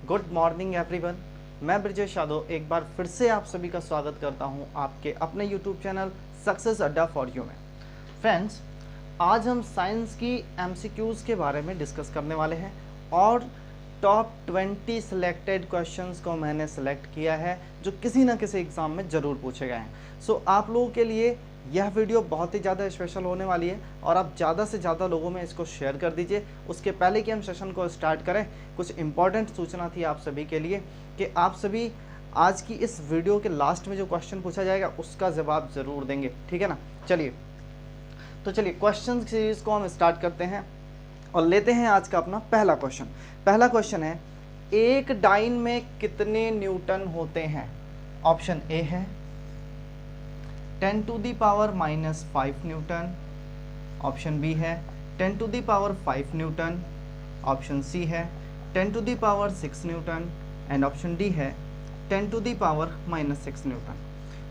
Good morning everyone. मैं ब्रजेश यादव एक बार फिर से आप सभी का स्वागत करता हूं आपके अपने यूट्यूब चैनल सक्सेस अड्डा फॉर यू में। फ्रेंड्स, आज हम साइंस की एमसीक्यूज़ के बारे में डिस्कस करने वाले हैं और टॉप 20 सिलेक्टेड क्वेश्चंस को मैंने सेलेक्ट किया है जो किसी ना किसी एग्ज़ाम में ज़रूर पूछे गए हैं। सो आप लोगों के लिए यह वीडियो बहुत ही ज़्यादा स्पेशल होने वाली है और आप ज़्यादा से ज़्यादा लोगों में इसको शेयर कर दीजिए। उसके पहले कि हम सेशन को स्टार्ट करें, कुछ इंपॉर्टेंट सूचना थी आप सभी के लिए कि आप सभी आज की इस वीडियो के लास्ट में जो क्वेश्चन पूछा जाएगा उसका जवाब ज़रूर देंगे, ठीक है ना। चलिए क्वेश्चन सीरीज़ को हम स्टार्ट करते हैं और लेते हैं आज का अपना पहला क्वेश्चन। पहला क्वेश्चन है, एक डाइन में कितने न्यूटन होते हैं? ऑप्शन ए है 10 to the power -5 newton, option B है 10 to the power 5 newton, option C है 10 to the power 6 newton and option D है 10 to the power -6 न्यूटन।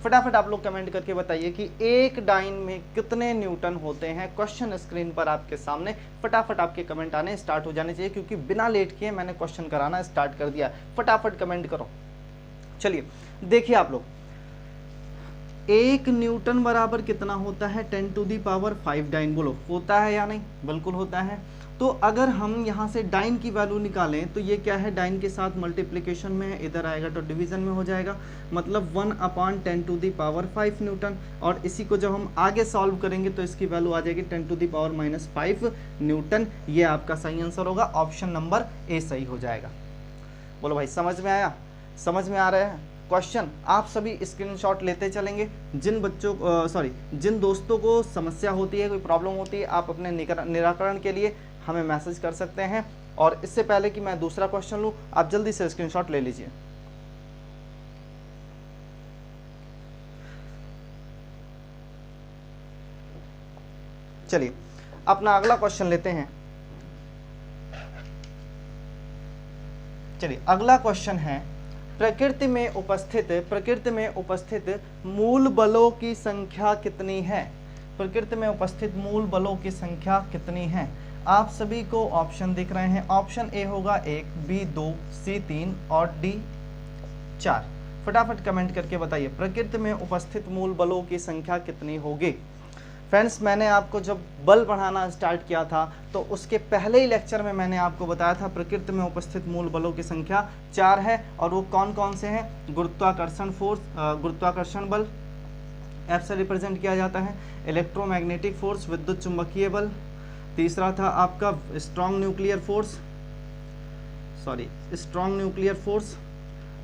फटाफट आप लोग कमेंट करके बताइए कि एक डाइन में कितने न्यूटन होते हैं। क्वेश्चन स्क्रीन पर आपके सामने, फटाफट आपके कमेंट आने स्टार्ट हो जाने चाहिए क्योंकि बिना लेट किए मैंने क्वेश्चन कराना स्टार्ट कर दिया। फटाफट कमेंट करो। चलिए देखिए आप लोग, एक न्यूटन बराबर कितना होता है? 10 to the power 5 डाइन। बोलो होता है या नहीं? बिल्कुल होता है। तो अगर हम यहाँ से डाइन की वैल्यू निकालें तो ये क्या है, डाइन के साथ मल्टीप्लिकेशन में है, इधर आएगा तो डिवीजन में हो जाएगा, मतलब 1/10 to the power 5 न्यूटन। और इसी को जब हम आगे सॉल्व करेंगे तो इसकी वैल्यू आ जाएगी 10 to the power -5 न्यूटन। ये आपका सही आंसर होगा, ऑप्शन नंबर ए सही हो जाएगा। बोलो भाई समझ में आया? समझ में आ रहा है क्वेश्चन? आप सभी स्क्रीनशॉट लेते चलेंगे। जिन दोस्तों को समस्या होती है, कोई प्रॉब्लम होती है, आप अपने निराकरण के लिए हमें मैसेज कर सकते हैं। और इससे पहले कि मैं दूसरा क्वेश्चन लूं, आप जल्दी से स्क्रीनशॉट ले लीजिए। चलिए अपना अगला क्वेश्चन लेते हैं। चलिए अगला क्वेश्चन है, प्रकृति में उपस्थित मूल बलों की संख्या कितनी है? प्रकृति में उपस्थित मूल बलों की संख्या कितनी है? आप सभी को ऑप्शन दिख रहे हैं। ऑप्शन ए होगा 1, बी 2, सी 3 और डी 4। फटाफट कमेंट करके बताइए प्रकृति में उपस्थित मूल बलों की संख्या कितनी होगी। फ्रेंड्स, मैंने आपको जब बल पढ़ाना स्टार्ट किया था तो उसके पहले ही लेक्चर में मैंने आपको बताया था प्रकृति में उपस्थित मूल बलों की संख्या 4 है। और वो कौन कौन से हैं? गुरुत्वाकर्षण फोर्स, गुरुत्वाकर्षण बल एफ से रिप्रेजेंट किया जाता है, इलेक्ट्रोमैग्नेटिक फोर्स, विद्युत चुंबकीय बल, तीसरा था आपका स्ट्रॉन्ग न्यूक्लियर फोर्स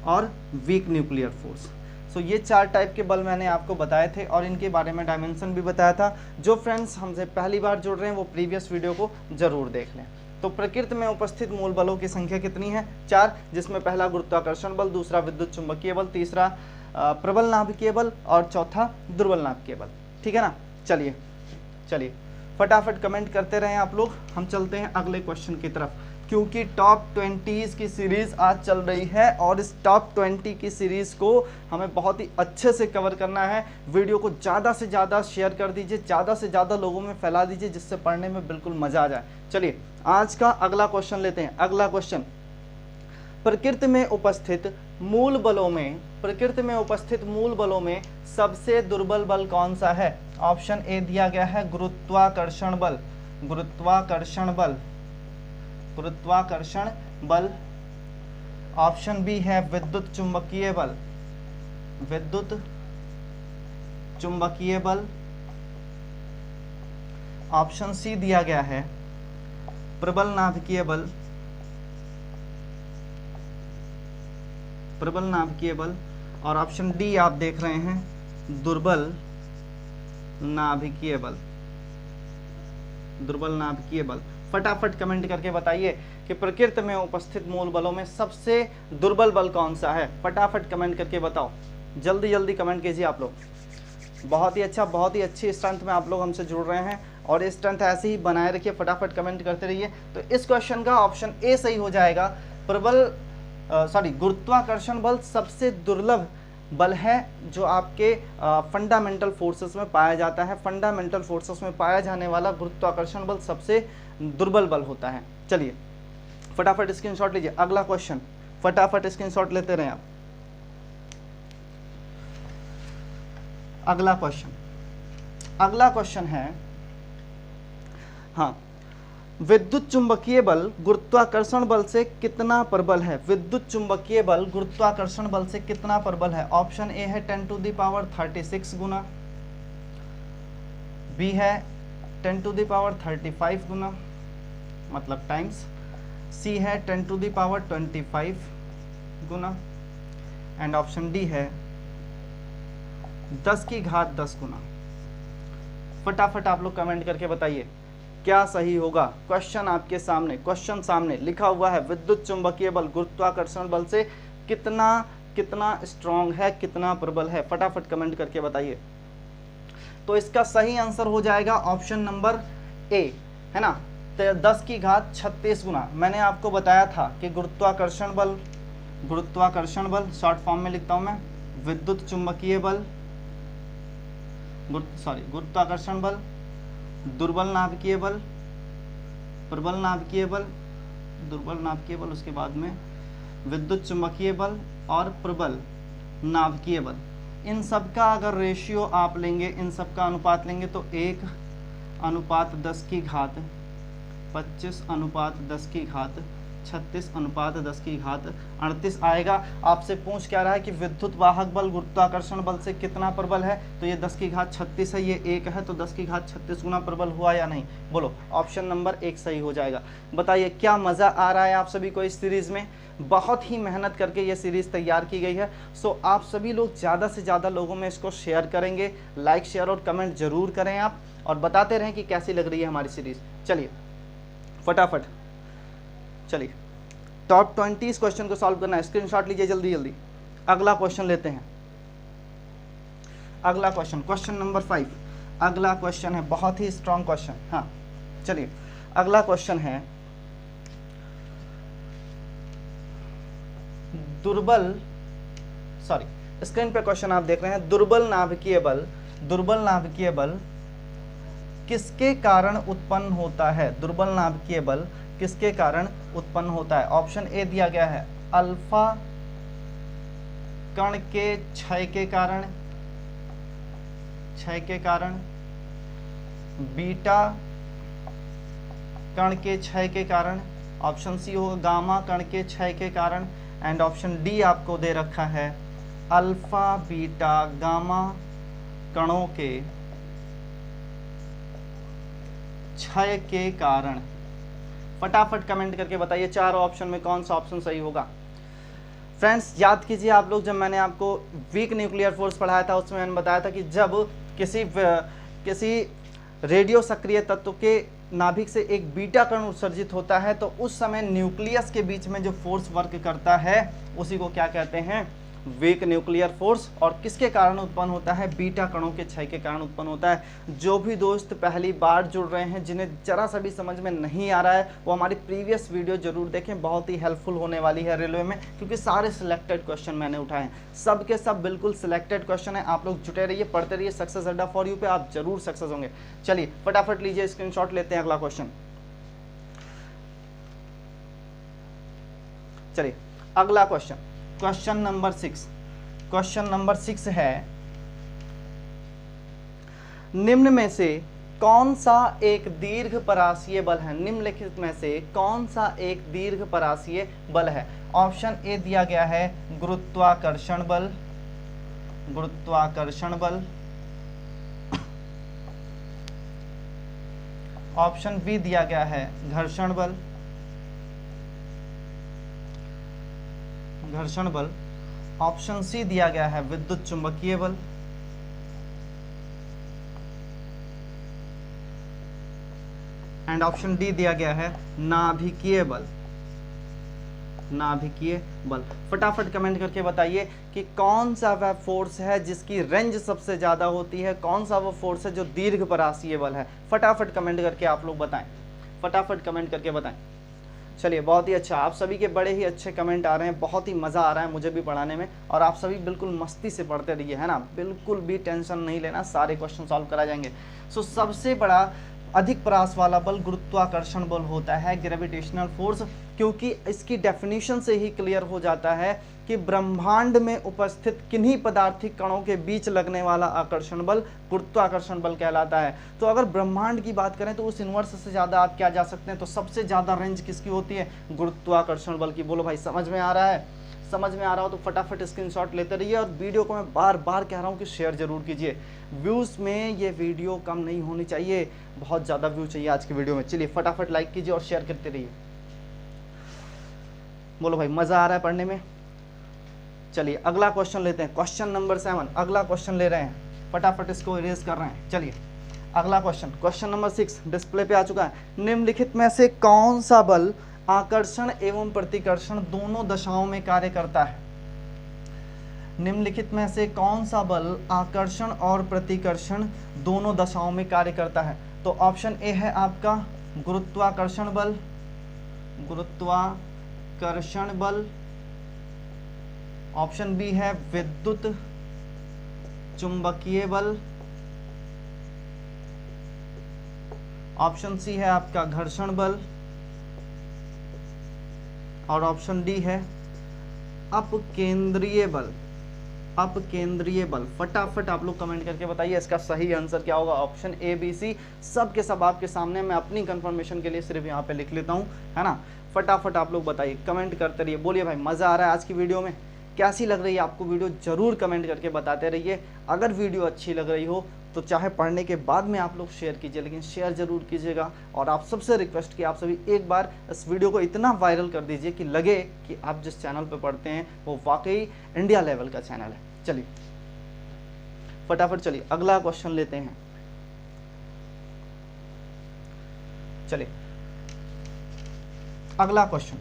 और वीक न्यूक्लियर फोर्स। सो ये 4 टाइप के बल मैंने आपको बताए थे और इनके बारे में डायमेंशन भी बताया था। जो फ्रेंड्स हमसे पहली बार जुड़ रहे हैं वो प्रीवियस वीडियो को जरूर देख लें। तो प्रकृति में उपस्थित मूल बलों की संख्या कितनी है? 4, जिसमें पहला गुरुत्वाकर्षण बल, दूसरा विद्युत चुंबकीय बल, तीसरा प्रबल नाभिकीय बल और चौथा दुर्बल नाभिकीय बल, ठीक है ना। चलिए फटाफट कमेंट करते रहें आप लोग। हम चलते हैं अगले क्वेश्चन की तरफ क्योंकि टॉप 20 की सीरीज़ आज चल रही है और इस टॉप 20 की सीरीज़ को हमें बहुत ही अच्छे से कवर करना है। वीडियो को ज़्यादा से ज़्यादा शेयर कर दीजिए, ज़्यादा से ज़्यादा लोगों में फैला दीजिए जिससे पढ़ने में बिल्कुल मज़ा आ जाए। चलिए आज का अगला क्वेश्चन लेते हैं। अगला क्वेश्चन, प्रकृति में उपस्थित मूल बलों में सबसे दुर्बल बल कौन सा है? ऑप्शन ए दिया गया है गुरुत्वाकर्षण बल, ऑप्शन बी है विद्युत चुंबकीय बल, ऑप्शन सी दिया गया है प्रबल नाभिकीय बल और ऑप्शन डी आप देख रहे हैं दुर्बल नाभिकीय बल। फटाफट कमेंट करके बताइए कि प्रकृति में उपस्थित मूल बलों में सबसे दुर्बल बल कौन सा है। फटाफट कमेंट करके बताओ, जल्दी कमेंट कीजिए आप लोग। बहुत ही अच्छा, बहुत ही अच्छी स्ट्रेंथ में आप लोग हमसे जुड़ रहे हैं और ये स्ट्रेंथ ऐसे ही बनाए रखिए, फटाफट कमेंट करते रहिए। तो इस क्वेश्चन का ऑप्शन ए सही हो जाएगा। गुरुत्वाकर्षण बल सबसे दुर्लभ बल है जो आपके फंडामेंटल फोर्सेस में पाया जाता है। फंडामेंटल फोर्सेस में पाया जाने वाला गुरुत्वाकर्षण बल सबसे दुर्बल बल होता है। चलिए फटाफट स्क्रीनशॉट लीजिए। अगला क्वेश्चन फटाफट स्क्रीनशॉट लेते रहें आप। अगला क्वेश्चन है, हाँ, विद्युत चुंबकीय बल गुरुत्वाकर्षण बल से कितना प्रबल है? विद्युत चुंबकीय बल गुरुत्वाकर्षण बल से कितना प्रबल है? ऑप्शन ए है 10⁻36 गुना, बी है 10⁻35 गुना मतलब टाइम्स, सी है 10⁻25 गुना एंड ऑप्शन डी है 10⁻10 गुना। फटाफट आप लोग कमेंट करके बताइए क्या सही होगा। क्वेश्चन आपके सामने, क्वेश्चन सामने लिखा हुआ है, विद्युत चुंबकीय बल गुरुत्वाकर्षण बल से कितना स्ट्रॉन्ग है, कितना प्रबल है, फटाफट कमेंट करके बताइए। तो इसका सही आंसर हो जाएगा ऑप्शन नंबर ए, है ना, 10⁻36 गुना। मैंने आपको बताया था कि गुरुत्वाकर्षण बल शॉर्ट फॉर्म में लिखता हूं मैं, विद्युत चुंबकीय बल, गुरुत्वाकर्षण बल, दुर्बल नाभिकीय बल, प्रबल नाभिकीय बल, दुर्बल नाभिकीय बल, उसके बाद में विद्युत चुंबकीय बल और प्रबल नाभिकीय बल। इन सब का अगर रेशियो आप लेंगे, इन सब का अनुपात लेंगे तो 1:10⁻25:10⁻36 10:1038 आएगा। आपसे पूछ क्या रहा है कि विद्युत वाहक बल गुरुत्वाकर्षण बल से कितना प्रबल है, तो ये 10⁻36 है, ये 1 है, तो 10⁻36 गुना प्रबल हुआ या नहीं? बोलो, ऑप्शन नंबर 1 सही हो जाएगा। बताइए क्या मज़ा आ रहा है आप सभी को इस सीरीज़ में? बहुत ही मेहनत करके ये सीरीज़ तैयार की गई है। सो आप सभी लोग ज़्यादा से ज़्यादा लोगों में इसको शेयर करेंगे, लाइक शेयर और कमेंट ज़रूर करें आप, और बताते रहें कि कैसी लग रही है हमारी सीरीज़। चलिए फटाफट, चलिए टॉप 20 क्वेश्चन को सॉल्व करना है, स्क्रीनशॉट लीजिए जल्दी जल्दी। अगला क्वेश्चन लेते हैं। अगला क्वेश्चन नंबर 5। अगला क्वेश्चन है बहुत ही स्ट्रॉन्ग क्वेश्चन। हाँ चलिए, अगला क्वेश्चन है, स्क्रीन पे क्वेश्चन आप देख रहे हैं, दुर्बल नाभिकीय बल किसके कारण उत्पन्न होता है? दुर्बल नाभिकीय बल किसके कारण उत्पन्न होता है? ऑप्शन ए दिया गया है, अल्फा कण के क्षय के कारण, बीटा कण के क्षय के कारण, ऑप्शन सी होगा गामा कण के क्षय के कारण, एंड ऑप्शन डी आपको दे रखा है अल्फा बीटा गामा कणों के क्षय के कारण। फटाफट कमेंट करके बताइए चारों ऑप्शन में कौन सा ऑप्शन सही होगा। फ्रेंड्स याद कीजिए आप लोग, जब मैंने आपको वीक न्यूक्लियर फोर्स पढ़ाया था उसमें मैंने बताया था कि जब किसी रेडियो सक्रिय तत्व के नाभिक से एक बीटा कण उत्सर्जित होता है तो उस समय न्यूक्लियस के बीच में जो फोर्स वर्क करता है उसी को क्या कहते हैं? Weak nuclear force. और किसके कारण उत्पन्न होता है? बीटा कणों के क्षय के कारण उत्पन्न होता है। जो भी दोस्त पहली बार जुड़ रहे हैं, जिन्हें जरा सा भी समझ में नहीं आ रहा है, वो हमारी प्रीवियस वीडियो जरूर देखें, बहुत ही हेल्पफुल होने वाली है रेलवे में, क्योंकि सारे सिलेक्टेड क्वेश्चन मैंने उठाए हैं, सब के सब बिल्कुल सिलेक्टेड क्वेश्चन है। आप लोग जुटे रहिए, पढ़ते रहिए, सक्सेस अड्डा फॉर यू पे आप जरूर सक्सेस होंगे। चलिए फटाफट लीजिए स्क्रीनशॉट लेते हैं। अगला क्वेश्चन, चलिए अगला क्वेश्चन नंबर 6। क्वेश्चन नंबर 6 है, निम्न में से कौन सा एक दीर्घ परासीय बल है? निम्नलिखित में से कौन सा एक दीर्घ परासीय बल है? ऑप्शन ए दिया गया है गुरुत्वाकर्षण बल, ऑप्शन बी दिया गया है घर्षण बल, ऑप्शन सी दिया गया है विद्युत चुंबकीय बल, एंड ऑप्शन डी दिया गया है नाभिकीय बल। फटाफट कमेंट करके बताइए कि कौन सा वह फोर्स है जिसकी रेंज सबसे ज्यादा होती है, कौन सा वो फोर्स है जो दीर्घ परासीय बल है। फटाफट कमेंट करके आप लोग बताएं, फटाफट कमेंट करके बताएं। चलिए बहुत ही अच्छा, आप सभी के बड़े ही अच्छे कमेंट आ रहे हैं, बहुत ही मज़ा आ रहा है मुझे भी पढ़ाने में, और आप सभी बिल्कुल मस्ती से पढ़ते रहिए, है ना, बिल्कुल भी टेंशन नहीं लेना, सारे क्वेश्चन सॉल्व करा जाएंगे। सो सबसे बड़ा अधिक परास वाला बल गुरुत्वाकर्षण बल होता है, ग्रेविटेशनल फोर्स, क्योंकि इसकी डेफिनेशन से ही क्लियर हो जाता है कि ब्रह्मांड में उपस्थित किन्हीं पदार्थिक कणों के बीच लगने वाला आकर्षण बल गुरुत्वाकर्षण बल कहलाता है। तो अगर ब्रह्मांड की बात करें तो उस यूनिवर्स से ज़्यादा आप क्या जा सकते हैं, तो सबसे ज़्यादा रेंज किसकी होती है, गुरुत्वाकर्षण बल की। बोलो भाई समझ में आ रहा है? समझ में आ रहा हो तो फटाफट स्क्रीनशॉट लेते रहिए, और वीडियो को मैं बार बार कह रहा हूँ कि शेयर जरूर कीजिए। व्यूज़ में ये वीडियो कम नहीं होनी चाहिए, बहुत ज़्यादा व्यू चाहिए आज की वीडियो में। चलिए फटाफट लाइक कीजिए और शेयर करते रहिए। बोलो भाई मज़ा आ रहा है पढ़ने में? चलिए अगला क्वेश्चन लेते हैं, क्वेश्चन नंबर 7। अगला क्वेश्चन ले रहे हैं, फटाफट इसको इरेज कर रहे हैं। चलिए अगला क्वेश्चन, क्वेश्चन नंबर 6 डिस्प्ले पे आ चुका है। निम्नलिखित में से कौन सा बल आकर्षण एवं प्रतिकर्षण दोनों दशाओं में कार्य करता है? निम्नलिखित में से कौन सा बल आकर्षण और प्रतिकर्षण दोनों दशाओं में कार्य करता है? तो ऑप्शन ए है आपका गुरुत्वाकर्षण बल, गुरुत्वाकर्षण बल। ऑप्शन बी है विद्युत चुंबकीय बल। ऑप्शन सी है आपका घर्षण बल, और ऑप्शन डी है अपकेंद्रीय बल। अपकेंद्रीय बल। फटाफट आप लोग कमेंट करके बताइए इसका सही आंसर क्या होगा। ऑप्शन ए बी सी सब के सब आपके सामने, मैं अपनी कंफर्मेशन के लिए सिर्फ यहाँ पे लिख लेता हूँ, है ना। फटाफट आप लोग बताइए, कमेंट करते रहिए। बोलिए भाई मज़ा आ रहा है आज की वीडियो में? कैसी लग रही है आपको वीडियो, ज़रूर कमेंट करके बताते रहिए। अगर वीडियो अच्छी लग रही हो तो चाहे पढ़ने के बाद में आप लोग शेयर कीजिए, लेकिन शेयर ज़रूर कीजिएगा। और आप सबसे रिक्वेस्ट कि आप सभी एक बार इस वीडियो को इतना वायरल कर दीजिए कि लगे कि आप जिस चैनल पर पढ़ते हैं वो वाकई इंडिया लेवल का चैनल है। चलिए फटाफट चलिए अगला क्वेश्चन लेते हैं। चलिए अगला question,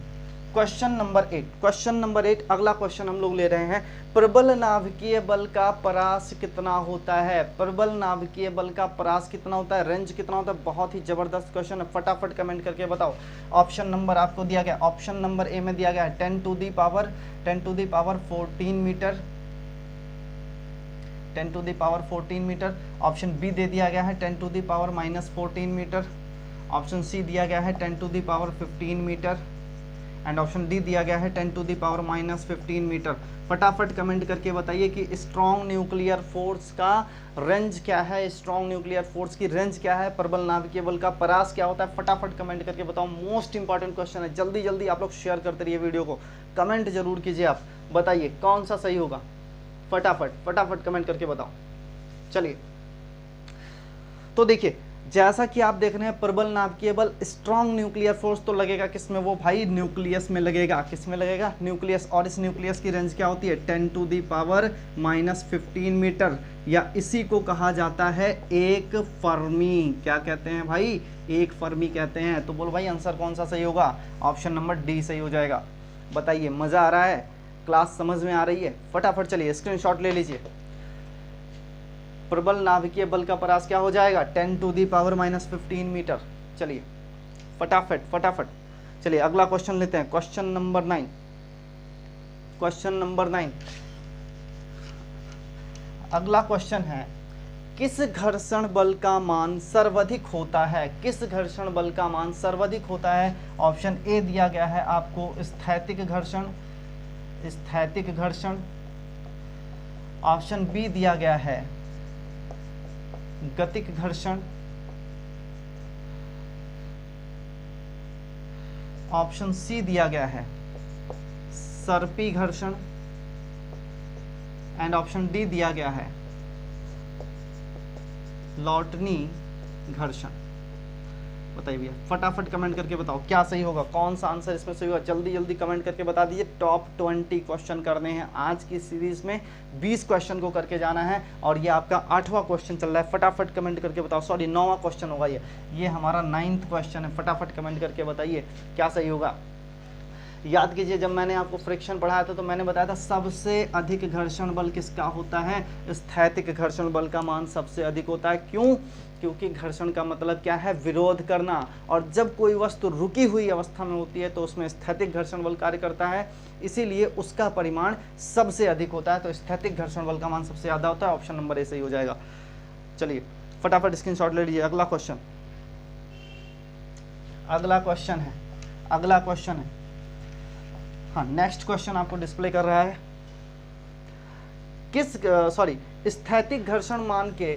question number 8। Question number 8 अगला क्वेश्चन हम लोग ले रहे हैं, प्रबल नाभिकीय बल का परास कितना होता है? प्रबल नाभिकीय बल का परास कितना होता है, रेंज कितना होता है? बहुत ही जबरदस्त क्वेश्चन है, फटाफट कमेंट करके बताओ। ऑप्शन नंबर आपको दिया गया, ऑप्शन नंबर ए में दिया गया है 10 to the power 14 metre, 10 to the power 14 metre. Option B दे दिया गया है 10 to the power -14 metre. Option C दिया गया है 10 to the power 15 metre, and option D दिया गया है 10 टू दी पावर -15 मीटर। फटाफट कमेंट करके बताइए कि स्ट्रॉन्ग न्यूक्लियर फोर्स का रेंज क्या है, स्ट्रॉन्ग न्यूक्लियर फोर्स की रेंज क्या है, प्रबल नाभिकीय बल का परास क्या होता है? फटाफट कमेंट करके बताओ, मोस्ट इंपॉर्टेंट क्वेश्चन है। जल्दी जल्दी आप लोग शेयर करते रहिए वीडियो को, कमेंट जरूर कीजिए। आप बताइए कौन सा सही होगा, फटाफट फटाफट कमेंट करके बताओ। चलिए तो देखिए, जैसा कि आप देख रहे हैं प्रबल नाभिकीय बल, स्ट्रॉन्ग न्यूक्लियर फोर्स तो लगेगा किसमें, वो भाई न्यूक्लियस में लगेगा। किस में लगेगा? न्यूक्लियस। और इस न्यूक्लियस की रेंज क्या होती है? 10 टू दी पावर -15 मीटर, या इसी को कहा जाता है एक फर्मी। क्या कहते हैं भाई? एक फर्मी कहते हैं। तो बोलो भाई आंसर कौन सा सही होगा? ऑप्शन नंबर डी सही हो जाएगा। बताइए मज़ा आ रहा है, क्लास समझ में आ रही है? फटाफट चलिए स्क्रीनशॉट ले लीजिए। प्रबल नाभिकीय बल का परास क्या हो जाएगा? 10 टू दी पावर -15 मीटर। चलिए फटाफट फटाफट चलिए अगला क्वेश्चन लेते हैं, क्वेश्चन नंबर 9। क्वेश्चन नंबर 9 अगला क्वेश्चन है, किस घर्षण बल का मान सर्वाधिक होता है? किस घर्षण बल का मान सर्वाधिक होता है? ऑप्शन ए दिया गया है आपको स्थैतिक घर्षण, स्थैतिक घर्षण। ऑप्शन बी दिया गया है गतिक घर्षण। ऑप्शन सी दिया गया है सर्पी घर्षण, एंड ऑप्शन डी दिया गया है लॉटनी घर्षण। बताइए भैया फटाफट कमेंट करके बताओ क्या सही होगा, कौन सा आंसर इसमें सही होगा? जल्दी जल्दी कमेंट करके बता दीजिए। टॉप 20 क्वेश्चन करने हैं आज की सीरीज में, 20 क्वेश्चन को करके जाना है, और ये आपका 8वां क्वेश्चन चल रहा है। फटाफट कमेंट करके बताओ, सॉरी 9वां क्वेश्चन होगा ये हमारा 9th क्वेश्चन है। फटाफट कमेंट करके बताइए क्या सही होगा। याद कीजिए जब मैंने आपको फ्रिक्शन पढ़ाया था तो मैंने बताया था सबसे अधिक घर्षण बल किसका होता है? स्थैतिक घर्षण बल का मान सबसे अधिक होता है। क्यों? क्योंकि घर्षण का मतलब क्या है? विरोध करना, और जब कोई वस्तु रुकी हुई अवस्था में होती है तो उसमें स्थैतिक घर्षण बल कार्य करता है, इसीलिए उसका परिमाण सबसे अधिक होता है। तो स्थैतिक घर्षण बल का मान सबसे ज़्यादा होता है। ऑप्शन नंबर ए सही हो जाएगा। चलिए फटाफट स्क्रीनशॉट ले लीजिए। अगला क्वेश्चन, अगला क्वेश्चन है, अगला क्वेश्चन है, हाँ नेक्स्ट क्वेश्चन आपको डिस्प्ले कर रहा है। स्थैतिक घर्षण मान के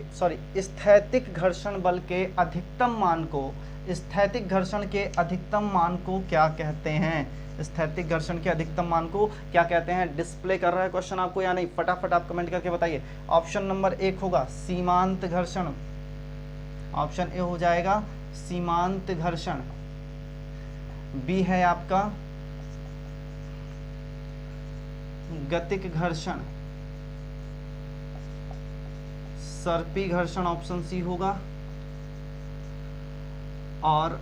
स्थैतिक घर्षण बल के अधिकतम मान को, स्थैतिक घर्षण के अधिकतम मान को क्या कहते हैं? स्थैतिक घर्षण के अधिकतम मान को क्या कहते हैं? डिस्प्ले कर रहा है क्वेश्चन आपको या नहीं? फटाफट आप कमेंट करके बताइए। ऑप्शन नंबर 1 होगा सीमांत घर्षण, ऑप्शन ए हो जाएगा सीमांत घर्षण। बी है आपका गतिक घर्षण, सर्पी घर्षण ऑप्शन सी होगा, और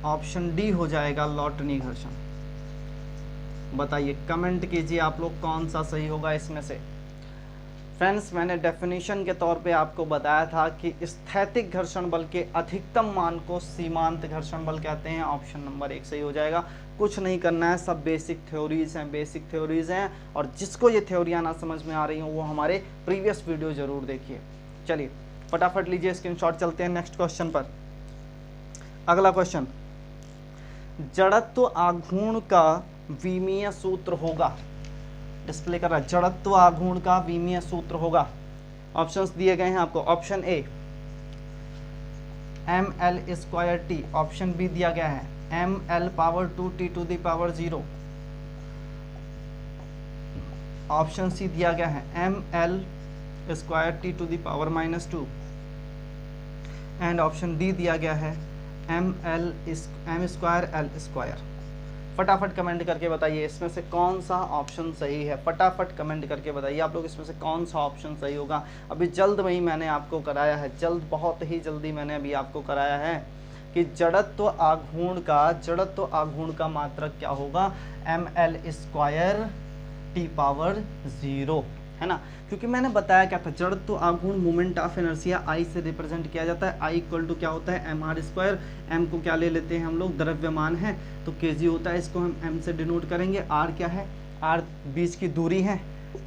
ऑप्शन डी हो जाएगा लॉटनी घर्षण। बताइए, कमेंट कीजिए आप लोग कौन सा सही होगा इसमें से। फ्रेंड्स, मैंने डेफिनेशन के तौर पे आपको बताया था कि स्थैतिक घर्षण बल के अधिकतम मान को सीमांत घर्षण बल कहते हैं। ऑप्शन नंबर 1 सही हो जाएगा। कुछ नहीं करना है, सब बेसिक थ्योरीज हैं, और जिसको ये थ्योरियाँ ना समझ में आ रही हो वो हमारे प्रीवियस वीडियो जरूर देखिए। चलिए फटाफट लीजिए स्क्रीनशॉट, चलते हैं नेक्स्ट क्वेश्चन पर। अगला क्वेश्चन, जड़त्व आघूर्ण का विमीय सूत्र होगा। डिस्प्ले कर रहा है, जड़त्व आघूर्ण का विमीय सूत्र होगा। ऑप्शंस दिए गए हैं आपको। Option A ml²t, option B दिया गया है ml⁻2t⁻0, ऑप्शन सी दिया गया है ml²t⁻⁻2, एंड ऑप्शन डी दिया गया है m²l²। फटाफट कमेंट करके बताइए इसमें से कौन सा ऑप्शन सही है। फटाफट कमेंट करके बताइए आप लोग इसमें से कौन सा ऑप्शन सही होगा। अभी जल्द में ही मैंने आपको कराया है, बहुत ही जल्दी मैंने अभी आपको कराया है कि जड़त्व आघूर्ण का मात्रक क्या होगा? ml²t⁻0, है ना। क्योंकि मैंने बताया क्या था, जड़त्व आघूर्ण मोमेंट ऑफ इनर्शिया I से रिप्रेजेंट किया जाता है। I इक्वल टू क्या होता है? mr²। m को क्या ले लेते हैं हम लोग? द्रव्यमान है, तो kg होता है, इसको हम m से डिनोट करेंगे। r क्या है? r बीच की दूरी है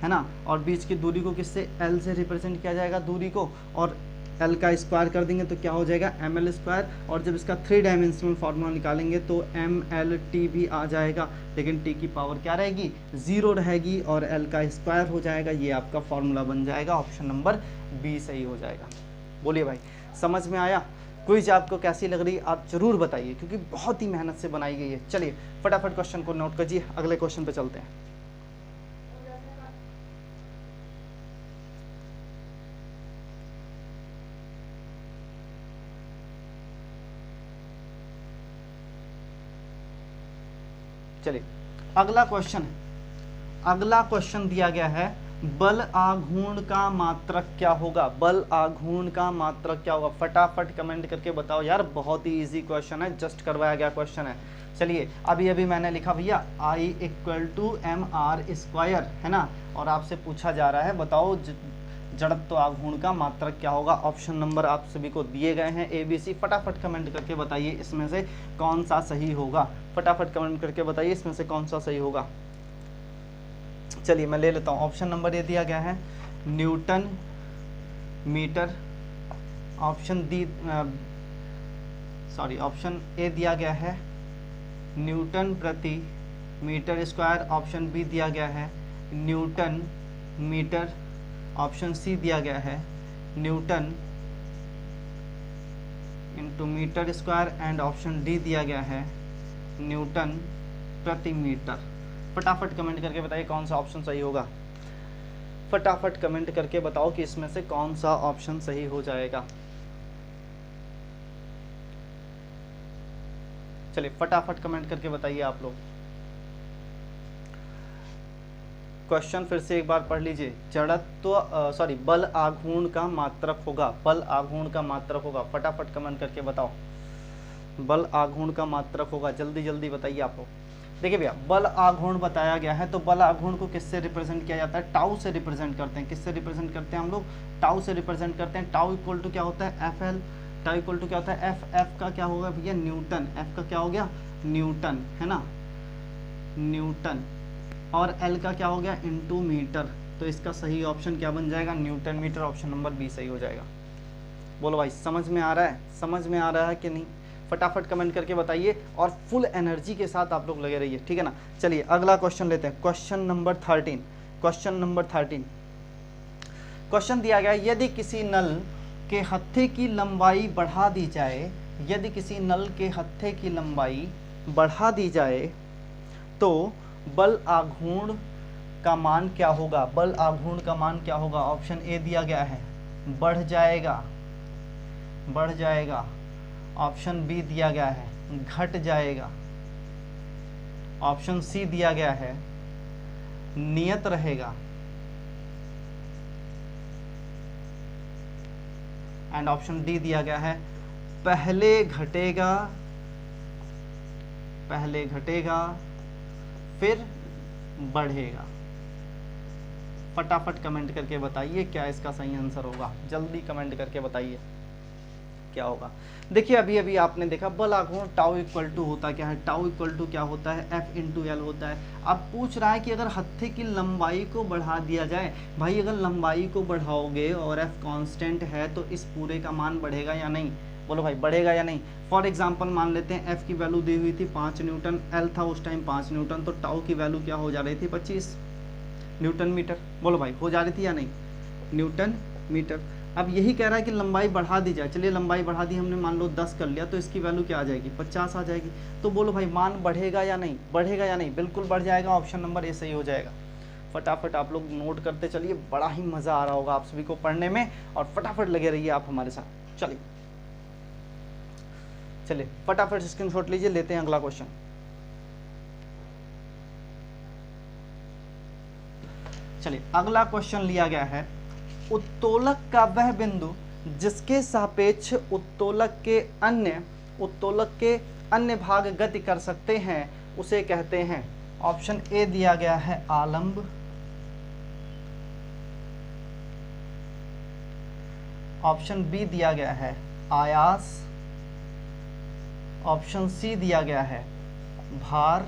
ना, और बीच की दूरी को किससे? l से रिप्रेजेंट किया जाएगा दूरी को, और l का स्क्वायर कर देंगे तो क्या हो जाएगा? ml²। और जब इसका 3 डायमेंशनल फार्मूला निकालेंगे तो mlt भी आ जाएगा, लेकिन t की पावर क्या रहेगी? 0 रहेगी, और l का स्क्वायर हो जाएगा। ये आपका फार्मूला बन जाएगा। ऑप्शन नंबर बी सही हो जाएगा। बोलिए भाई, समझ में आया? क्विज आपको कैसी लग रही आप जरूर बताइए, क्योंकि बहुत ही मेहनत से बनाई गई है। चलिए फटाफट क्वेश्चन को नोट कीजिए, अगले क्वेश्चन पे चलते हैं। चलिए अगला क्वेश्चन दिया गया है, बल आघूर्ण का मात्रक क्या होगा? बल आघूर्ण का मात्रक क्या होगा? फटाफट कमेंट करके बताओ यार, बहुत ही इजी क्वेश्चन है, जस्ट करवाया गया क्वेश्चन है। चलिए अभी मैंने लिखा भैया I = mr², है ना, और आपसे पूछा जा रहा है बताओ जड़त्व आघूर्ण का मात्रक क्या होगा। ऑप्शन नंबर आप सभी को दिए गए हैं ABC। फटाफट कमेंट करके बताइए इसमें से कौन सा सही होगा। फटाफट कमेंट करके बताइए इसमें से कौन सा सही होगा। चलिए मैं ले लेता हूँ। ऑप्शन नंबर ये दिया गया है न्यूटन मीटर, ऑप्शन ए दिया गया है न्यूटन प्रति मीटर स्क्वायर, ऑप्शन बी दिया गया है न्यूटन मीटर, ऑप्शन सी दिया गया है newton into metre square, and option D दिया गया है न्यूटन प्रति मीटर। फटाफट कमेंट करके बताइए कौन सा ऑप्शन सही होगा। फटाफट कमेंट करके बताओ कि इसमें से कौन सा ऑप्शन सही हो जाएगा। चलिए फटाफट कमेंट करके बताइए आप लोग। क्वेश्चन फिर से एक बार पढ़ लीजिए। बल आघूर्ण का मात्रक होगा, बल आघूर्ण का मात्रक होगा। फटाफट कमेंट करके बताओ, बल आघूर्ण का मात्रक होगा। जल्दी जल्दी बताइए आप लोग। देखिए भैया, बल आघूर्ण बताया गया है, तो बल आघूर्ण को किससे रिप्रेजेंट किया जाता है? टाउ से रिप्रेजेंट करते हैं। किससे रिप्रेजेंट करते हैं हम लोग? टाउ से रिप्रेजेंट करते हैं। टाउ इक्वल टू क्या होता है? FL। टाउ इक्वल टू क्या होता है? F का क्या होगा भैया? न्यूटन। F का क्या हो गया? न्यूटन, है ना, न्यूटन, और L का क्या हो गया? Into metre. तो इसका सही ऑप्शन क्या बन जाएगा? Newton metre. Option number B सही हो जाएगा। बोलो भाई, समझ में आ रहा है? समझ में आ रहा है कि नहीं? फटाफट कमेंट करके बताइए और फुल एनर्जी के साथ आप लोग लगे रहिए, ठीक है ना। चलिए अगला क्वेश्चन लेते हैं, क्वेश्चन नंबर 13। क्वेश्चन दिया गया, यदि किसी नल के हत्थे की लंबाई बढ़ा दी जाए, यदि किसी नल के हत्थे की लंबाई बढ़ा दी जाए तो बल आघूर्ण का मान क्या होगा? बल आघूर्ण का मान क्या होगा? ऑप्शन ए दिया गया है बढ़ जाएगा, बढ़ जाएगा। ऑप्शन बी दिया गया है घट जाएगा। ऑप्शन सी दिया गया है नियत रहेगा। एंड ऑप्शन डी दिया गया है पहले घटेगा, पहले घटेगा फिर बढ़ेगा। फटाफट कमेंट करके बताइए क्या इसका सही आंसर होगा, जल्दी कमेंट करके बताइए क्या होगा। देखिए अभी अभी आपने देखा बल आघूर्ण टाउ इक्वल टू होता क्या है, टाउ इक्वल टू क्या होता है, F इंटू एल होता है। अब पूछ रहा है कि अगर हत्थे की लंबाई को बढ़ा दिया जाए, भाई अगर लंबाई को बढ़ाओगे और F कांस्टेंट है तो इस पूरे का मान बढ़ेगा या नहीं? बोलो भाई बढ़ेगा या नहीं? फॉर एग्जांपल मान लेते हैं F की वैल्यू दी हुई थी 5 न्यूटन, L था उस टाइम 5 न्यूटन, तो टाउ की वैल्यू क्या हो जा रही थी 25 न्यूटन मीटर। बोलो भाई हो जा रही थी या नहीं? Newton metre. अब यही कह रहा है कि लंबाई बढ़ा दी जाए, चलिए लंबाई बढ़ा दी हमने, मान लो 10 कर लिया, तो इसकी वैल्यू क्या आ जाएगी 50 आ जाएगी। तो बोलो भाई मान बढ़ेगा या नहीं? बढ़ेगा या नहीं? बिल्कुल बढ़ जाएगा, ऑप्शन नंबर ए सही हो जाएगा। फटाफट आप लोग नोट करते चलिए, बड़ा ही मज़ा आ रहा होगा आप सभी को पढ़ने में, और फटाफट लगे रहिए आप हमारे साथ। चलिए चलिए फटाफट स्क्रीनशॉट लीजिए, लेते हैं अगला क्वेश्चन। चलिए अगला क्वेश्चन लिया गया है, उत्तोलक का वह बिंदु जिसके सापेक्ष उत्तोलक के अन्य भाग गति कर सकते हैं उसे कहते हैं। ऑप्शन ए दिया गया है आलंब। ऑप्शन बी दिया गया है आयास। ऑप्शन सी दिया गया है भार।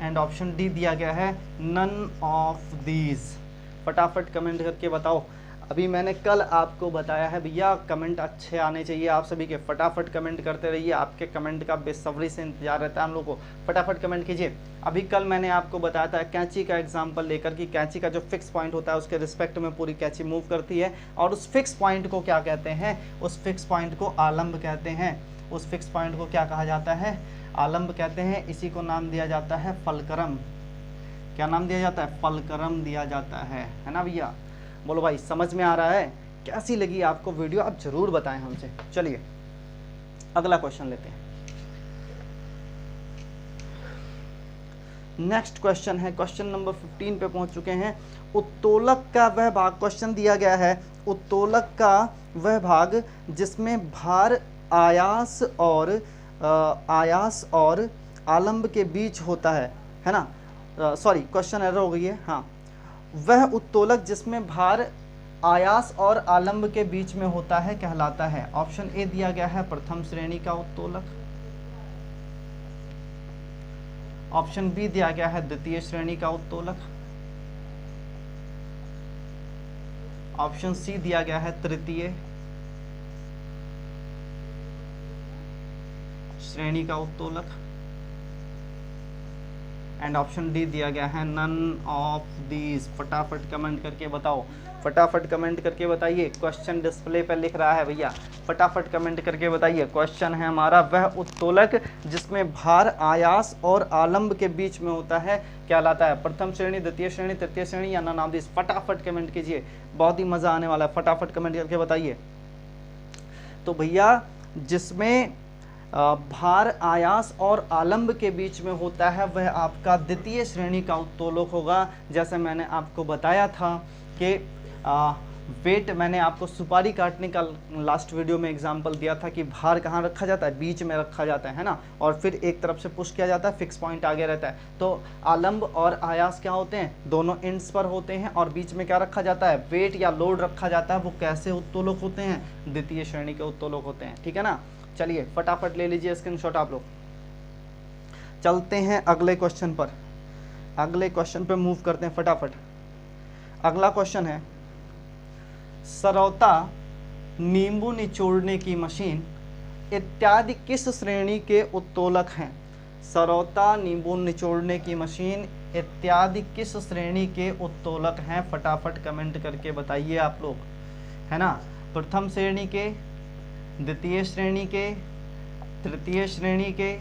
एंड ऑप्शन डी दिया गया है नन ऑफ दीज। फटाफट कमेंट करके बताओ। अभी मैंने कल आपको बताया है भैया कमेंट अच्छे आने चाहिए आप सभी के, फटाफट कमेंट करते रहिए, आपके कमेंट का बेसब्री से इंतजार रहता है हम लोग को, फटाफट कमेंट कीजिए। अभी कल मैंने आपको बताया था कैंची का एग्जांपल लेकर कि कैंची का जो फिक्स पॉइंट होता है उसके रिस्पेक्ट में पूरी कैंची मूव करती है, और उस फिक्स पॉइंट को क्या कहते हैं? उस फिक्स पॉइंट को आलंब कहते हैं। उस फिक्स पॉइंट को क्या कहा जाता है? आलंब कहते हैं। इसी को नाम दिया जाता है फलक्रम। क्या नाम दिया जाता है? फलक्रम दिया जाता है ना भैया? बोलो भाई समझ में आ रहा है? कैसी लगी आपको वीडियो आप जरूर बताएं हमसे। चलिए अगला क्वेश्चन लेते हैं। नेक्स्ट क्वेश्चन है, क्वेश्चन नंबर 15 पे पहुंच चुके हैं। उत्तोलक का वह भाग, क्वेश्चन दिया गया है उत्तोलक का वह भाग जिसमें भार आयास और आलंब के बीच होता है ना? सॉरी क्वेश्चन एरर हो गई है। हाँ, वह उत्तोलक जिसमें भार आयास और आलंब के बीच में होता है कहलाता है। ऑप्शन ए दिया गया है प्रथम श्रेणी का उत्तोलक। ऑप्शन बी दिया गया है द्वितीय श्रेणी का उत्तोलक। ऑप्शन सी दिया गया है तृतीय श्रेणी का उत्तोलक। एंड ऑप्शन डी दिया गया है नन ऑफ दीज। फटाफट कमेंट करके बताओ, फटाफट कमेंट करके बताइए। क्वेश्चन डिस्प्ले पर लिख रहा है भैया, फटाफट कमेंट करके बताइए। क्वेश्चन है हमारा, वह उत्तोलक जिसमें भार आयास और आलंब के बीच में होता है कहलाता है। प्रथम श्रेणी, द्वितीय श्रेणी, तृतीय श्रेणी या नन ऑफ दीज? फटाफट कमेंट कीजिए, बहुत ही मजा आने वाला है। फटाफट कमेंट करके बताइए। तो भैया जिसमें भार आयास और आलंब के बीच में होता है वह आपका द्वितीय श्रेणी का उत्तोलक होगा। जैसे मैंने आपको बताया था कि वेट, मैंने आपको सुपारी काटने का लास्ट वीडियो में एग्जांपल दिया था कि भार कहाँ रखा जाता है? बीच में रखा जाता है ना, और फिर एक तरफ से पुश किया जाता है, फिक्स पॉइंट आगे रहता है। तो आलंब और आयास क्या होते हैं? दोनों एंड्स पर होते हैं, और बीच में क्या रखा जाता है? वेट या लोड रखा जाता है। वो कैसे उत्तोलक होते हैं? द्वितीय श्रेणी के उत्तोलक होते हैं, ठीक है ना। चलिए फटाफट ले लीजिए स्क्रीनशॉट आप लोग। चलते हैं अगले क्वेश्चन पर, अगले क्वेश्चन पे मूव करते हैं फटाफट। अगला क्वेश्चन है, सरौता नींबू निचोड़ने की मशीन इत्यादि किस श्रेणी के उत्तोलक हैं? सरौता, नींबू निचोड़ने की मशीन इत्यादि किस श्रेणी के उत्तोलक हैं? फटाफट कमेंट करके बताइए आप लोग, है ना। प्रथम श्रेणी के, द्वितीय श्रेणी के, तृतीय श्रेणी के,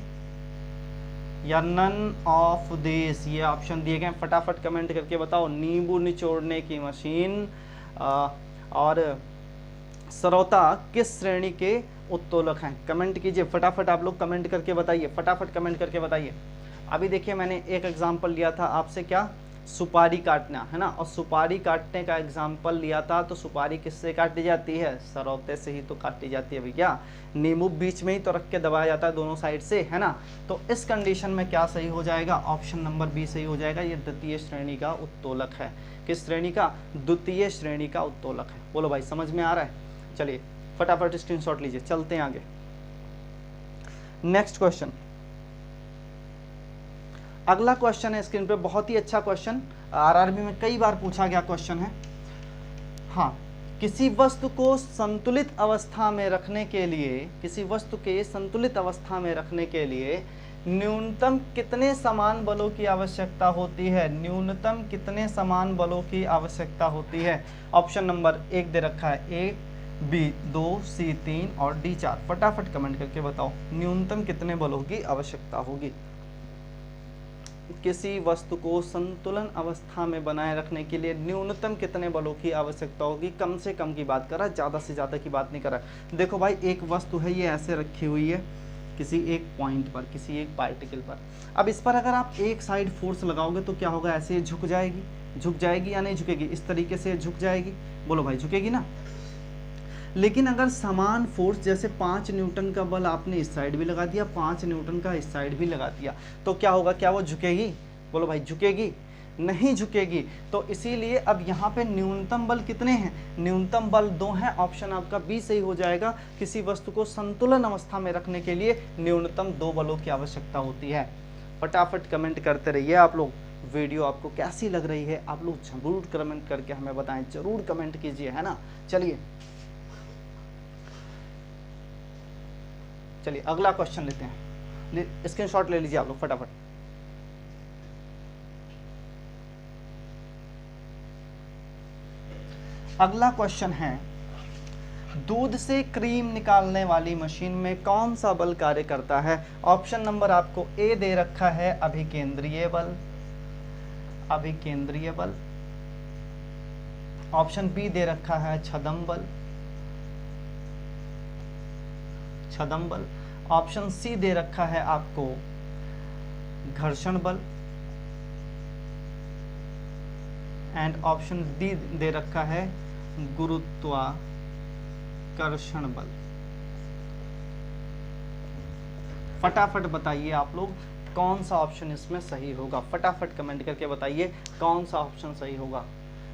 या नन ऑफ दिस, ये ऑप्शन दिए गए। फटाफट कमेंट करके बताओ। नींबू निचोड़ने की मशीन और सरौता किस श्रेणी के उत्तोलक हैं? कमेंट कीजिए फटाफट, आप लोग कमेंट करके बताइए, फटाफट कमेंट करके बताइए। अभी देखिए मैंने एक एग्जांपल लिया था आपसे, क्या? सुपारी काटना, है ना। और सुपारी काटने का एग्जांपल लिया था, तो सुपारी किससे काटी जाती है? सरौते से ही तो काटी जाती है भैया। नींबू बीच में ही तो रख के दबाया जाता है दोनों साइड से, है ना। तो इस कंडीशन में क्या सही हो जाएगा? ऑप्शन नंबर बी सही हो जाएगा। ये द्वितीय श्रेणी का उत्तोलक है। किस श्रेणी का? द्वितीय श्रेणी का उत्तोलक है। बोलो भाई, समझ में आ रहा है? चलिए फटाफट स्क्रीनशॉट लीजिए, चलते हैं आगे। नेक्स्ट क्वेश्चन, अगला क्वेश्चन है स्क्रीन पे, बहुत ही अच्छा क्वेश्चन, आरआरबी में कई बार पूछा गया क्वेश्चन है। हाँ, किसी वस्तु को संतुलित अवस्था में रखने के लिए, किसी वस्तु के संतुलित अवस्था में रखने के लिए न्यूनतम कितने समान बलों की आवश्यकता होती है? न्यूनतम कितने समान बलों की आवश्यकता होती है? ऑप्शन नंबर 1 दे रखा है, ए, बी 2, सी 3 और डी 4। फटाफट कमेंट करके बताओ, न्यूनतम कितने बलों की आवश्यकता होगी? किसी वस्तु को संतुलन अवस्था में बनाए रखने के लिए न्यूनतम कितने बलों की आवश्यकता होगी? कम से कम की बात कर रहा है, ज़्यादा से ज़्यादा की बात नहीं कर रहा है। देखो भाई, एक वस्तु है, ये ऐसे रखी हुई है किसी एक पॉइंट पर, किसी एक पार्टिकल पर। अब इस पर अगर आप एक साइड फोर्स लगाओगे तो क्या होगा? ऐसे झुक जाएगी, झुक जाएगी या नहीं झुकेगी? इस तरीके से झुक जाएगी। बोलो भाई, झुकेगी ना। लेकिन अगर समान फोर्स, जैसे 5 न्यूटन का बल आपने इस साइड भी लगा दिया, 5 न्यूटन का इस साइड भी लगा दिया, तो क्या होगा? क्या वो झुकेगी? बोलो भाई, झुकेगी? नहीं झुकेगी। तो इसीलिए अब यहाँ पे न्यूनतम बल कितने हैं? न्यूनतम बल 2 हैं। ऑप्शन आपका बी सही हो जाएगा। किसी वस्तु को संतुलन अवस्था में रखने के लिए न्यूनतम 2 बलों की आवश्यकता होती है। फटाफट कमेंट करते रहिए आप लोग। वीडियो आपको कैसी लग रही है आप लोग जरूर कमेंट करके हमें बताएं, जरूर कमेंट कीजिए, है ना। चलिए अगला क्वेश्चन लेते हैं। स्क्रीनशॉट ले लीजिए आप लोग फटाफट। अगला क्वेश्चन है, दूध से क्रीम निकालने वाली मशीन में कौन सा बल कार्य करता है? ऑप्शन नंबर आपको ए दे रखा है, अभिकेंद्रीय बल, अभिकेंद्रीय बल। ऑप्शन बी दे रखा है छदम बल, छदम बल। ऑप्शन सी दे रखा है आपको घर्षण बल, एंड ऑप्शन डी दे रखा है गुरुत्वाकर्षण बल। फटाफट बताइए आप लोग, कौन सा ऑप्शन इसमें सही होगा? फटाफट कमेंट करके बताइए कौन सा ऑप्शन सही होगा।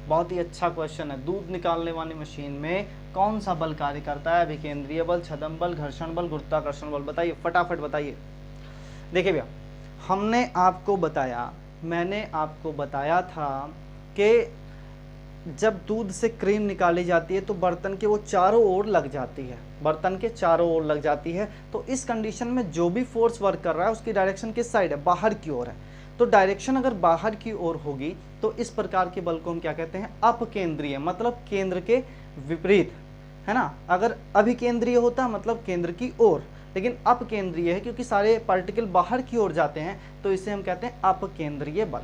बहुत ही अच्छा क्वेश्चन है। दूध निकालने वाली मशीन में कौन सा बल कार्य करता है? अभिकेंद्रीय बल, छदम बल, घर्षण बल, गुरुत्वाकर्षण बल। बताइए फटाफट बताइए। देखिए भैया, हमने आपको बताया, मैंने आपको बताया था कि जब दूध से क्रीम निकाली जाती है तो बर्तन के वो चारों ओर लग जाती है, बर्तन के चारों ओर लग जाती है। तो इस कंडीशन में जो भी फोर्स वर्क कर रहा है उसकी डायरेक्शन किस साइड है? बाहर की ओर है। तो डायरेक्शन अगर बाहर की ओर होगी तो इस प्रकार के बल को हम क्या कहते हैं? अपकेंद्रीय, मतलब केंद्र के विपरीत, है ना। अगर अभिकेंद्रीय होता मतलब केंद्र की ओर, लेकिन अपकेंद्रीय है क्योंकि सारे पार्टिकल बाहर की ओर जाते हैं, तो इसे हम कहते हैं अपकेंद्रीय बल,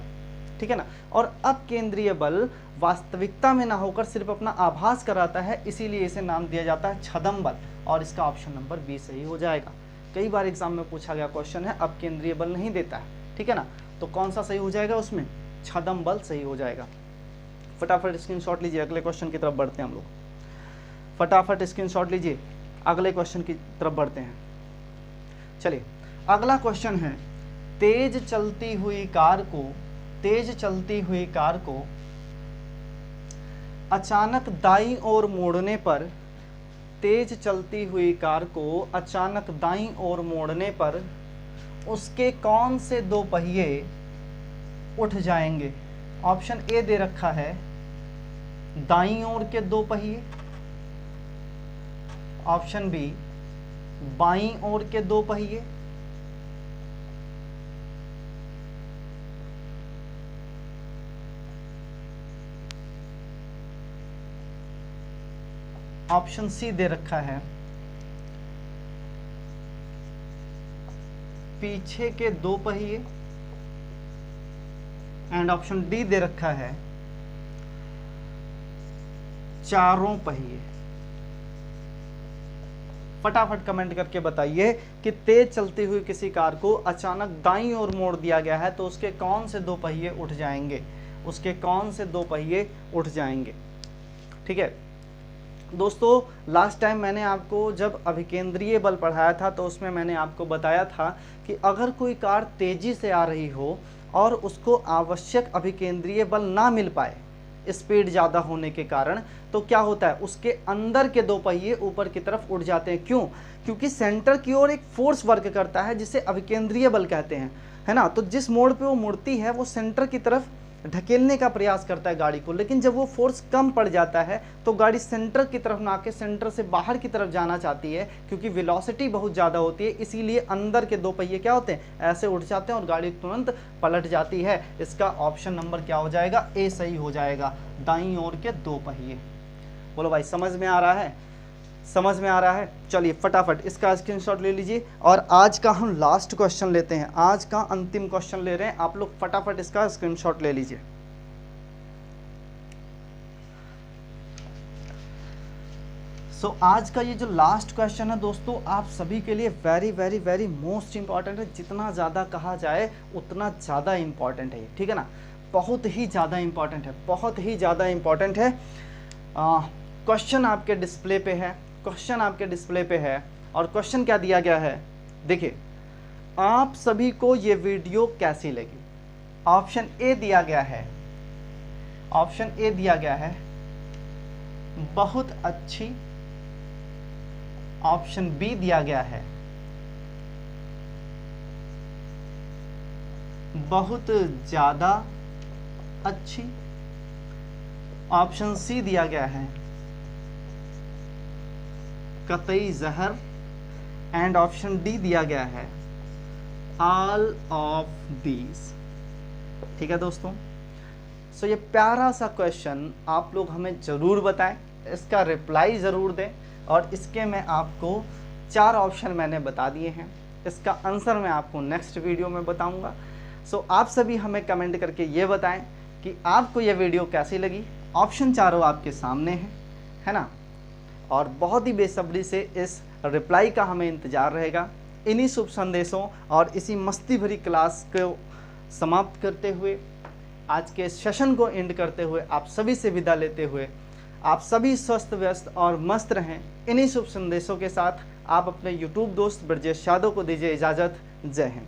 ठीक है ना। और अपकेंद्रीय बल वास्तविकता में ना होकर सिर्फ अपना आभास कराता है, इसीलिए इसे नाम दिया जाता है छदम बल। और इसका ऑप्शन नंबर बी सही हो जाएगा। कई बार एग्जाम में पूछा गया क्वेश्चन है, अपकेंद्रीय बल नहीं देता है, ठीक है ना। तो कौन सा सही हो जाएगा? उसमें छदम बल सही हो जाएगा। फटाफट स्क्रीनशॉट लीजिए, अगले क्वेश्चन की तरफ बढ़ते हैं हम लोग। फटाफट स्क्रीनशॉट लीजिए, अगले क्वेश्चन की तरफ बढ़ते हैं। चलिए अगला क्वेश्चन है, तेज चलती हुई कार को, तेज चलती हुई कार को अचानक दाईं ओर मोड़ने पर, तेज चलती हुई कार को अचानक दाईं ओर मोड़ने पर उसके कौन से 2 पहिए उठ जाएंगे? ऑप्शन ए दे रखा है दाईं ओर के 2 पहिए, ऑप्शन बी बाईं ओर के दो पहिए, ऑप्शन सी दे रखा है पीछे के दो पहिए, एंड ऑप्शन डी दे रखा है चारों पहिए। फटाफट कमेंट करके बताइए कि तेज चलती हुई किसी कार को अचानक दाईं ओर मोड़ दिया गया है तो उसके कौन से दो पहिए उठ जाएंगे, उसके कौन से दो पहिए उठ जाएंगे। ठीक है दोस्तों, लास्ट टाइम मैंने आपको जब अभिकेंद्रीय बल पढ़ाया था तो उसमें मैंने आपको बताया था कि अगर कोई कार तेजी से आ रही हो और उसको आवश्यक अभिकेंद्रीय बल ना मिल पाए स्पीड ज़्यादा होने के कारण, तो क्या होता है, उसके अंदर के दो पहिए ऊपर की तरफ उड़ जाते हैं। क्यों? क्योंकि सेंटर की ओर एक फोर्स वर्क करता है जिसे अभिकेंद्रीय बल कहते हैं, है ना। तो जिस मोड़ पे वो मुड़ती है वो सेंटर की तरफ ढकेलने का प्रयास करता है गाड़ी को, लेकिन जब वो फोर्स कम पड़ जाता है तो गाड़ी सेंटर की तरफ ना आके सेंटर से बाहर की तरफ जाना चाहती है, क्योंकि वेलोसिटी बहुत ज़्यादा होती है, इसीलिए अंदर के दो पहिए क्या होते हैं, ऐसे उठ जाते हैं और गाड़ी तुरंत पलट जाती है। इसका ऑप्शन नंबर क्या हो जाएगा, ए सही हो जाएगा, दाईं ओर के दो पहिए। बोलो भाई समझ में आ रहा है, समझ में आ रहा है। चलिए फटाफट इसका स्क्रीनशॉट ले लीजिए और आज का हम लास्ट क्वेश्चन लेते हैं, आज का अंतिम क्वेश्चन ले रहे हैं, आप लोग फटाफट इसका स्क्रीनशॉट ले लीजिए। आज का ये जो लास्ट क्वेश्चन है दोस्तों, आप सभी के लिए very very very most important है। जितना ज़्यादा कहा जाए उतना ज़्यादा इंपॉर्टेंट है ये, ठीक है ना, बहुत ही ज़्यादा इंपॉर्टेंट है, बहुत ही ज़्यादा इंपॉर्टेंट है। क्वेश्चन आपके डिस्प्ले पे है, क्वेश्चन आपके डिस्प्ले पे है और क्वेश्चन क्या दिया गया है, देखिए आप सभी को ये वीडियो कैसी लगी। ऑप्शन ए दिया गया है, ऑप्शन ए दिया गया है बहुत अच्छी, ऑप्शन बी दिया गया है बहुत ज़्यादा अच्छी, ऑप्शन सी दिया गया है कतई जहर, एंड ऑप्शन डी दिया गया है ऑल ऑफ दीज। ठीक है दोस्तों, सो ये प्यारा सा क्वेश्चन आप लोग हमें ज़रूर बताएं, इसका रिप्लाई ज़रूर दें और इसके मैं आपको 4 ऑप्शन मैंने बता दिए हैं, इसका आंसर मैं आपको नेक्स्ट वीडियो में बताऊंगा। सो आप सभी हमें कमेंट करके ये बताएं कि आपको ये वीडियो कैसी लगी। ऑप्शन चारों आपके सामने हैं, है ना, और बहुत ही बेसब्री से इस रिप्लाई का हमें इंतज़ार रहेगा। इन्हीं शुभ संदेशों और इसी मस्ती भरी क्लास को समाप्त करते हुए, आज के सेशन को एंड करते हुए, आप सभी से विदा लेते हुए, आप सभी स्वस्थ व्यस्त और मस्त रहें। इन्हीं शुभ संदेशों के साथ आप अपने YouTube दोस्त ब्रजेश यादव को दीजिए इजाज़त। जय हिंद।